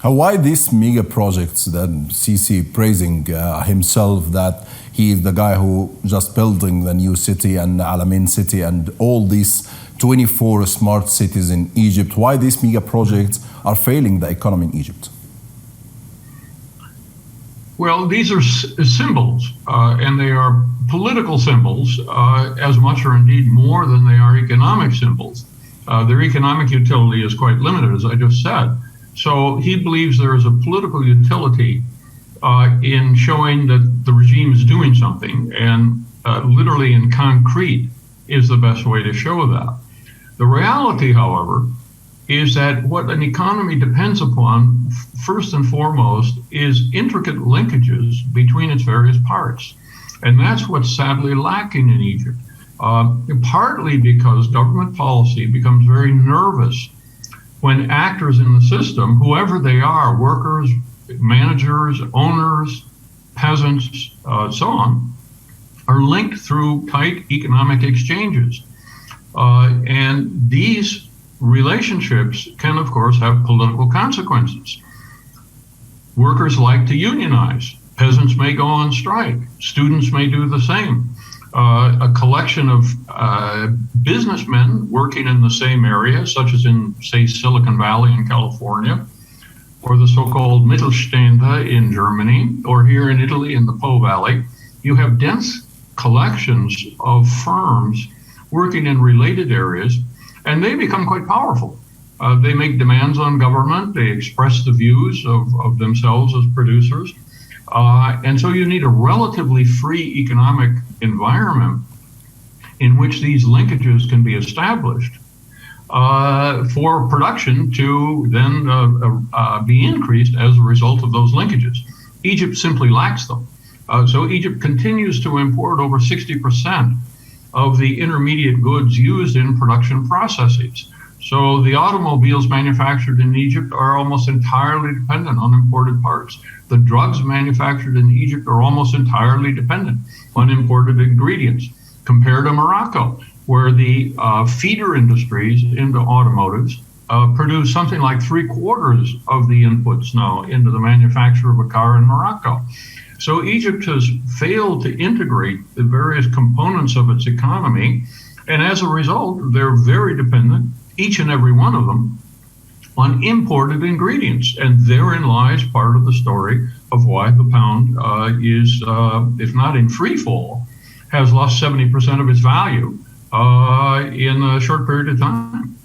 Why these mega projects that Sisi praising himself that he is the guy who just building the new city and Alamein city and all these 24 smart cities in Egypt? Why these mega projects are failing the economy in Egypt? Well, these are symbols, and they are political symbols as much or indeed more than they are economic symbols. Their economic utility is quite limited, as I just said. So he believes there is a political utility in showing that the regime is doing something, and literally in concrete is the best way to show that. The reality, however, is that what an economy depends upon, first and foremost, is intricate linkages between its various parts. And that's what's sadly lacking in Egypt, partly because government policy becomes very nervous when actors in the system, whoever they are, workers, managers, owners, peasants, so on, are linked through tight economic exchanges. And these relationships can, of course, have political consequences. Workers like to unionize. Peasants may go on strike. Students may do the same. A collection of businessmen working in the same area, such as in, say, Silicon Valley in California, or the so-called Mittelstände in Germany, or here in Italy in the Po Valley, you have dense collections of firms working in related areas, and they become quite powerful. They make demands on government, they express the views of themselves as producers, and so you need a relatively free economic environment in which these linkages can be established for production to then be increased as a result of those linkages. Egypt simply lacks them. So Egypt continues to import over 60% of the intermediate goods used in production processes. So the automobiles manufactured in Egypt are almost entirely dependent on imported parts. The drugs manufactured in Egypt are almost entirely dependent on imported ingredients. Compared to Morocco, where the feeder industries into automotives produce something like 3/4 of the inputs now into the manufacture of a car in Morocco. So Egypt has failed to integrate the various components of its economy, and as a result, they're very dependent, each and every one of them, on imported ingredients. And therein lies part of the story of why the pound is, if not in free fall, has lost 70% of its value in a short period of time.